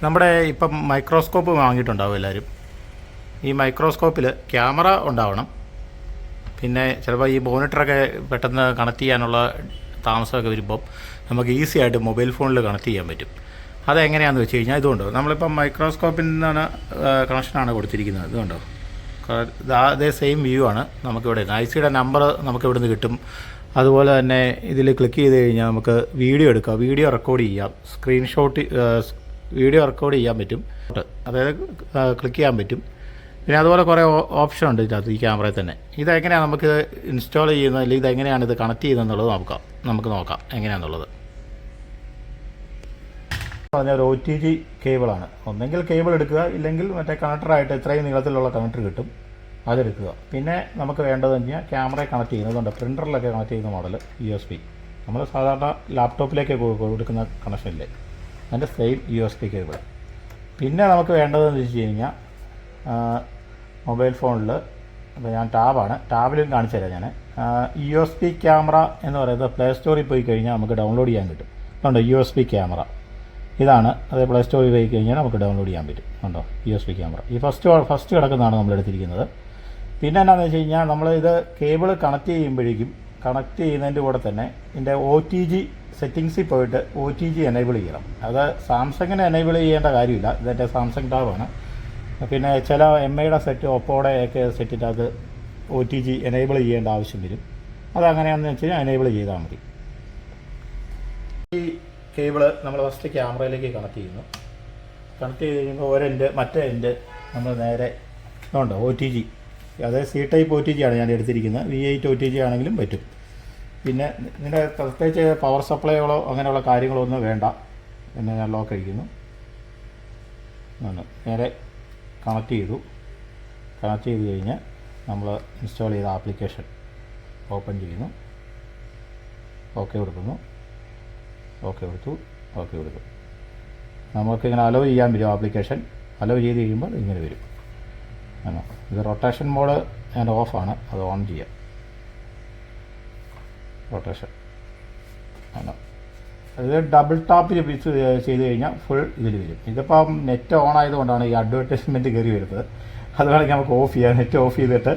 നമ്മുടെ ഇപ്പം മൈക്രോസ്കോപ്പ് വാങ്ങിയിട്ടുണ്ടാവും എല്ലാവരും. ഈ മൈക്രോസ്കോപ്പിൽ ക്യാമറ ഉണ്ടാവണം. പിന്നെ ചിലപ്പോൾ ഈ മോണിറ്ററൊക്കെ പെട്ടെന്ന് കണക്ട് ചെയ്യാനുള്ള താമസമൊക്കെ വരുമ്പം നമുക്ക് ഈസി ആയിട്ട് മൊബൈൽ ഫോണിൽ കണക്ട് ചെയ്യാൻ പറ്റും. അതെങ്ങനെയാണെന്ന് വെച്ച് കഴിഞ്ഞാൽ ഇതുകൊണ്ടോ, നമ്മളിപ്പം മൈക്രോസ്കോപ്പിൽ നിന്നാണ് കണക്ഷനാണ് കൊടുത്തിരിക്കുന്നത്. ഇതുകൊണ്ടോ, അതേ സെയിം വ്യൂ ആണ് നമുക്കിവിടെ. IC-യുടെ നമ്പർ നമുക്ക് ഇവിടെ നിന്ന് കിട്ടും. അതുപോലെ തന്നെ ഇതിൽ ക്ലിക്ക് ചെയ്ത് കഴിഞ്ഞാൽ നമുക്ക് വീഡിയോ എടുക്കാം, വീഡിയോ റെക്കോർഡ് ചെയ്യാം, വീഡിയോ റെക്കോർഡ് ചെയ്യാൻ പറ്റും, അതായത് ക്ലിക്ക് ചെയ്യാൻ പറ്റും. പിന്നെ അതുപോലെ കുറേ ഓപ്ഷൻ ഉണ്ട് ഇതിനകത്ത്, ഈ ക്യാമറയിൽ തന്നെ. ഇതെങ്ങനെയാണ് നമുക്ക് ഇൻസ്റ്റാൾ ചെയ്യുന്നത്, അല്ലെങ്കിൽ ഇതെങ്ങനെയാണ് ഇത് കണക്ട് ചെയ്യുന്നതെന്നുള്ളത് നമുക്ക് നോക്കാം എങ്ങനെയാണെന്നുള്ളത്. പറഞ്ഞാൽ ഒരു OTG കേബിളാണ്. ഒന്നെങ്കിൽ കേബിൾ എടുക്കുക, ഇല്ലെങ്കിൽ മറ്റേ കണക്ടറായിട്ട് ഇത്രയും നീളത്തിലുള്ള കണക്ടർ കിട്ടും, അതെടുക്കുക. പിന്നെ നമുക്ക് വേണ്ടതെന്ന് പറഞ്ഞാൽ ക്യാമറയെ കണക്ട് ചെയ്യുന്നതുകൊണ്ട് പ്രിൻ്ററിലൊക്കെ കണക്ട് ചെയ്യുന്ന മോഡൽ USB, നമ്മൾ സാധാരണ ലാപ്ടോപ്പിലേക്ക് കൊടുക്കുന്ന കണക്ഷനില്ലേ, അതിൻ്റെ സെയിം USB കേബിൾ. പിന്നെ നമുക്ക് വേണ്ടതെന്ന് വെച്ച് കഴിഞ്ഞാൽ മൊബൈൽ ഫോണിൽ, അപ്പോൾ ഞാൻ ടാബിലും കാണിച്ചു തരാം ഞാൻ. USB ക്യാമറ എന്ന് പറയുന്നത് പ്ലേ സ്റ്റോറിൽ പോയി കഴിഞ്ഞാൽ നമുക്ക് ഡൗൺലോഡ് ചെയ്യാൻ കിട്ടും. അതുകൊണ്ട് USB ക്യാമറ ഇതാണ്, അത് പ്ലേ സ്റ്റോറിൽ പോയി കഴിഞ്ഞാൽ നമുക്ക് ഡൗൺലോഡ് ചെയ്യാൻ പറ്റും. ഉണ്ടോ, USB ക്യാമറ. ഈ ഫസ്റ്റ് കിടക്കുന്നതാണ് നമ്മൾ എടുത്തിരിക്കുന്നത്. പിന്നെ എന്താണെന്ന് വെച്ച് കഴിഞ്ഞാൽ നമ്മളിത് കേബിൾ കണക്ട് ചെയ്യുന്നതിൻ്റെ കൂടെ തന്നെ ഇതിൻ്റെ OTG സെറ്റിങ്സിൽ പോയിട്ട് OTG എനേബിൾ ചെയ്യണം. അത് സാംസങ്ങിന് എനേബിൾ ചെയ്യേണ്ട കാര്യമില്ല, ഇതെൻ്റെ സാംസങ് ടാബാണ്. പിന്നെ ചില MIയുടെ സെറ്റ്, ഒപ്പോയുടെ ഒക്കെ സെറ്റിൻ്റെ അത് OTG എനേബിൾ ചെയ്യേണ്ട ആവശ്യം വരും. അതങ്ങനെയാണെന്ന് വെച്ച് കഴിഞ്ഞാൽ എനേബിൾ ചെയ്താൽ മതി. ഈ കേബിള് നമ്മൾ ഫസ്റ്റ് ക്യാമറയിലേക്ക് കണക്ട് ചെയ്യുന്നു. കണക്ട് ചെയ്ത് കഴിയുമ്പോൾ മറ്റേ എൻഡ് നമ്മൾ നേരെ ഉണ്ടോ OTG, അതായത് C ടൈപ്പ് OTG ആണ് ഞാൻ എടുത്തിരിക്കുന്നത്. V8 OTG ആണെങ്കിലും പറ്റും. പിന്നെ ഇതിൻ്റെ പ്രത്യേകിച്ച് പവർ സപ്ലൈകളോ അങ്ങനെയുള്ള കാര്യങ്ങളോ ഒന്നും വേണ്ട. പിന്നെ ഞാൻ ലോക്ക് അടിക്കുന്നു, നേരെ കണക്ട് ചെയ്ത് കഴിഞ്ഞാൽ നമ്മൾ ഇൻസ്റ്റാൾ ചെയ്ത ആപ്ലിക്കേഷൻ ഓപ്പൺ ചെയ്യുന്നു. ഓക്കെ കൊടുക്കുന്നു. നമുക്കിങ്ങനെ അലോ ചെയ്യാൻ വരും ആപ്ലിക്കേഷൻ. അലോ ചെയ്ത് കഴിയുമ്പോൾ ഇങ്ങനെ വരും. ഇത് റൊട്ടേഷൻ മോഡ് ഞാൻ ഓഫാണ്, അത് ഓൺ ചെയ്യാം. റൊട്ടേഷൻ ഇത് ഡബിൾ ടാപ്പ് ചെയ്ത് കഴിഞ്ഞാൽ ഫുൾ ഇതിൽ വരും. ഇതിപ്പം നെറ്റ് ഓൺ ആയതുകൊണ്ടാണ് ഈ അഡ്വർടൈസ്മെൻറ്റ് കയറി വരുന്നത്. അത് വേണമെങ്കിൽ നമുക്ക് ഓഫ് ചെയ്യാം. നെറ്റ് ഓഫ് ചെയ്തിട്ട്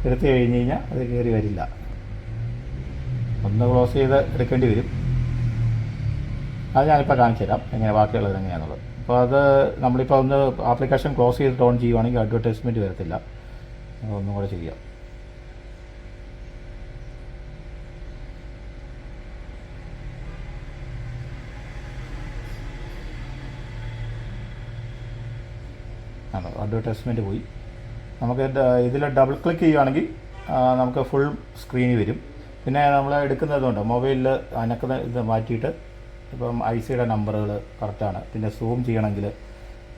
എടുത്തു കഴിഞ്ഞ് കഴിഞ്ഞാൽ അത് കയറി വരില്ല. ഒന്ന് ക്ലോസ് ചെയ്ത് എടുക്കേണ്ടി വരും. അത് ഞാനിപ്പോൾ കാണിച്ചു തരാം എങ്ങനെ ബാക്കിയുള്ളത് എങ്ങനെയാണെന്നുള്ളത്. അപ്പോൾ അത് നമ്മളിപ്പോൾ ഒന്ന് ആപ്ലിക്കേഷൻ ക്ലോസ് ചെയ്തിട്ട് ഓൺ ചെയ്യുവാണെങ്കിൽ അഡ്വർടൈസ്മെൻറ്റ് വരത്തില്ല. ഒന്നും കൂടെ ചെയ്യാം. അഡ്വർടൈസ്മെൻറ്റ് പോയി. നമുക്ക് ഇതിൽ ഡബിൾ ക്ലിക്ക് ചെയ്യുകയാണെങ്കിൽ നമുക്ക് ഫുൾ സ്ക്രീനിൽ വരും. പിന്നെ നമ്മൾ എടുക്കുന്നതുകൊണ്ട് മൊബൈലിൽ അതിനൊക്കെ ഇത് മാറ്റിയിട്ട് ഇപ്പം IC-യുടെ നമ്പറുകൾ കറക്റ്റാണ്. പിന്നെ സൂം ചെയ്യണമെങ്കിൽ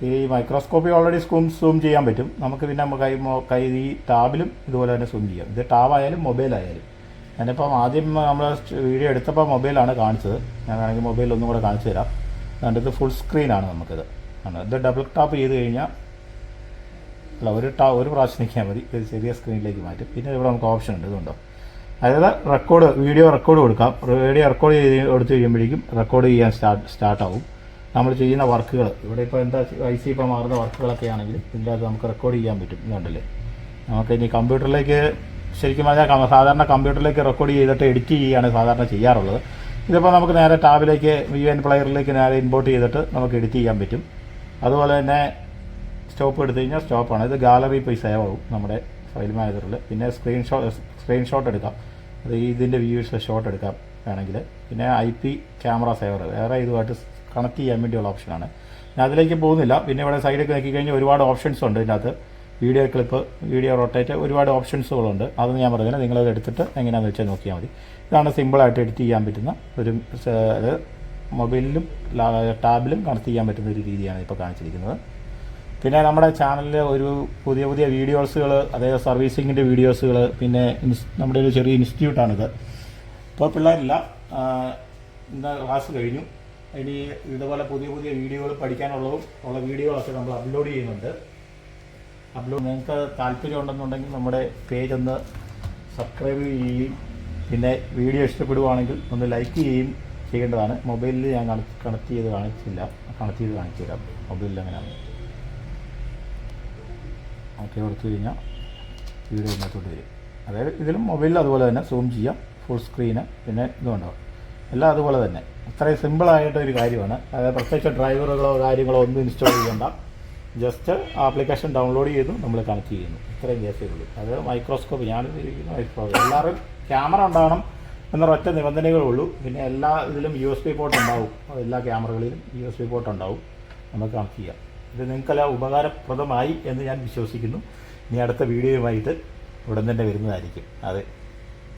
ഈ മൈക്രോസ്കോപ്പിൽ ഓൾറെഡി സൂം ചെയ്യാൻ പറ്റും. നമുക്ക് പിന്നെ ഈ ടാബിലും ഇതുപോലെ തന്നെ സൂം ചെയ്യാം. ഇത് ടാബായാലും മൊബൈലായാലും. ഞാനിപ്പം ആദ്യം നമ്മൾ വീഡിയോ എടുത്തപ്പോൾ മൊബൈലാണ് കാണിച്ചത്. ഞാൻ വേണമെങ്കിൽ മൊബൈൽ ഒന്നും കൂടെ കാണിച്ചു തരാം. അതുകൊണ്ട് ഇത് ഫുൾ സ്ക്രീനാണ് നമുക്കിത്. ഇത് ഡബിൾ ടാപ്പ് ചെയ്ത് കഴിഞ്ഞാൽ ഒരു പ്രാവശ്യം നിൽക്കാൻ മതി, ഇത് ചെറിയ സ്ക്രീനിലേക്ക് മാറ്റും. പിന്നെ ഇവിടെ നമുക്ക് ഓപ്ഷൻ ഉണ്ട്, ഇതുണ്ടോ, അതായത് വീഡിയോ റെക്കോർഡ് കൊടുക്കാം. വീഡിയോ റെക്കോർഡ് കൊടുത്തു കഴിയുമ്പോഴേക്കും റെക്കോർഡ് ചെയ്യാൻ സ്റ്റാർട്ടാവും. നമ്മൾ ചെയ്യുന്ന വർക്കുകൾ ഇവിടെ ഇപ്പോൾ എന്താ IC ഇപ്പോൾ മാറുന്ന വർക്കുകളൊക്കെ ആണെങ്കിൽ ഇതിൻ്റെ അത് നമുക്ക് റെക്കോർഡ് ചെയ്യാൻ പറ്റും. ഇതുണ്ടല്ലേ, നമുക്ക് ഇനി കമ്പ്യൂട്ടറിലേക്ക് ശരിക്കും പറഞ്ഞാൽ സാധാരണ കമ്പ്യൂട്ടറിലേക്ക് റെക്കോർഡ് ചെയ്തിട്ട് എഡിറ്റ് ചെയ്യുകയാണ് സാധാരണ ചെയ്യാറുള്ളത്. ഇതിപ്പോൾ നമുക്ക് നേരെ ടാബിലേക്ക് VN പ്ലെയറിലേക്ക് നേരെ ഇമ്പോർട്ട് ചെയ്തിട്ട് നമുക്ക് എഡിറ്റ് ചെയ്യാൻ പറ്റും. അതുപോലെ തന്നെ സ്റ്റോപ്പ് എടുത്തു കഴിഞ്ഞാൽ സ്റ്റോപ്പാണ്. ഇത് ഗാലറി പോയി സേവ് ആവും നമ്മുടെ ഫയൽ മാനേജറിൽ. പിന്നെ സ്ക്രീൻഷോട്ട് എടുക്കാം, അത് ഇതിൻ്റെ വ്യൂസ് ഷോട്ട് എടുക്കാം വേണമെങ്കിൽ. പിന്നെ IP ക്യാമറ സേവർ വേറെ ഇതുമായിട്ട് കണക്ട് ചെയ്യാൻ വേണ്ടിയുള്ള ഓപ്ഷനാണ്. ഞാൻ അതിലേക്ക് പോകുന്നില്ല. പിന്നെ ഇവിടെ സൈഡൊക്കെ നോക്കിക്കഴിഞ്ഞാൽ ഒരുപാട് ഓപ്ഷൻസ് ഉണ്ട് ഇതിനകത്ത്. വീഡിയോ ക്ലിപ്പ്, വീഡിയോ റൊട്ടേറ്റ്, ഒരുപാട് ഓപ്ഷൻസുകളുണ്ട്. അതൊന്നും ഞാൻ പറഞ്ഞില്ല, നിങ്ങളത് എടുത്തിട്ട് എങ്ങനെയാണെന്ന് വെച്ചാൽ നോക്കിയാൽ മതി. ഇതാണ് സിമ്പിളായിട്ട് എഡിറ്റ് ചെയ്യാൻ പറ്റുന്ന ഒരു മൊബൈലിലും ടാബിലും കണക്ട് ചെയ്യാൻ പറ്റുന്ന ഒരു രീതിയാണ് ഇപ്പോൾ കാണിച്ചിരിക്കുന്നത്. പിന്നെ നമ്മുടെ ചാനലിൽ ഒരു പുതിയ വീഡിയോസുകൾ, അതായത് സർവീസിങ്ങിൻ്റെ വീഡിയോസുകൾ, പിന്നെ നമ്മുടെ ഒരു ചെറിയ ഇൻസ്റ്റിറ്റ്യൂട്ടാണിത്. ഇപ്പോൾ പിള്ളേരില്ല, ഇന്ന് ക്ലാസ് കഴിഞ്ഞു. ഇനി ഇതുപോലെ പുതിയ വീഡിയോകൾ പഠിക്കാനുള്ള വീഡിയോകളൊക്കെ നമ്മൾ അപ്ലോഡ് ചെയ്യുന്നുണ്ട്. നിങ്ങൾക്ക് താല്പര്യം ഉണ്ടെന്നുണ്ടെങ്കിൽ നമ്മുടെ പേജ് ഒന്ന് സബ്സ്ക്രൈബ് ചെയ്യുകയും പിന്നെ വീഡിയോ ഇഷ്ടപ്പെടുവാണെങ്കിൽ ഒന്ന് ലൈക്ക് ചെയ്യുകയും ചെയ്യേണ്ടതാണ്. മൊബൈലിൽ ഞാൻ കണക്ട് ചെയ്ത് കാണിച്ചു തരാം. മൊബൈലിൽ അങ്ങനെയാണ്. ഓക്കെ കൊടുത്തു കഴിഞ്ഞാൽ വീഡിയോ ഇങ്ങോട്ട് വരും. അതായത് ഇതിലും മൊബൈലിൽ അതുപോലെ തന്നെ സൂം ചെയ്യാം, ഫുൾ സ്ക്രീന്, പിന്നെ ഇതുണ്ടാവും, എല്ലാം അതുപോലെ തന്നെ. അത്രയും സിമ്പിളായിട്ടൊരു കാര്യമാണ്. അതായത് പ്രത്യേകിച്ച് ഡ്രൈവറുകളോ കാര്യങ്ങളോ ഒന്നും ഇൻസ്റ്റാൾ ചെയ്യേണ്ട, ജസ്റ്റ് ആപ്ലിക്കേഷൻ ഡൗൺലോഡ് ചെയ്തു നമ്മൾ കണക്ട് ചെയ്യുന്നു, ഇത്രയും കേസേ ഉള്ളൂ. അത് മൈക്രോസ്കോപ്പ്, ഞാനിരിക്കുന്ന മൈക്രോസ്കോപ്പ്. എല്ലാവരും ക്യാമറ ഉണ്ടാവണം എന്നൊരൊറ്റ നിബന്ധനകളേ ഉള്ളൂ. പിന്നെ എല്ലാ ഇതിലും USB പോർട്ട് ഉണ്ടാവും, എല്ലാ ക്യാമറകളിലും USB പോർട്ട് ഉണ്ടാവും, നമുക്ക് കണക്ട് ചെയ്യാം. ഇത് നിങ്ങൾക്കെല്ലാം ഉപകാരപ്രദമായി എന്ന് ഞാൻ വിശ്വസിക്കുന്നു. ഇനി അടുത്ത വീഡിയോയുമായിട്ട് ഉടൻ തന്നെ വരുന്നതായിരിക്കും. അതെ.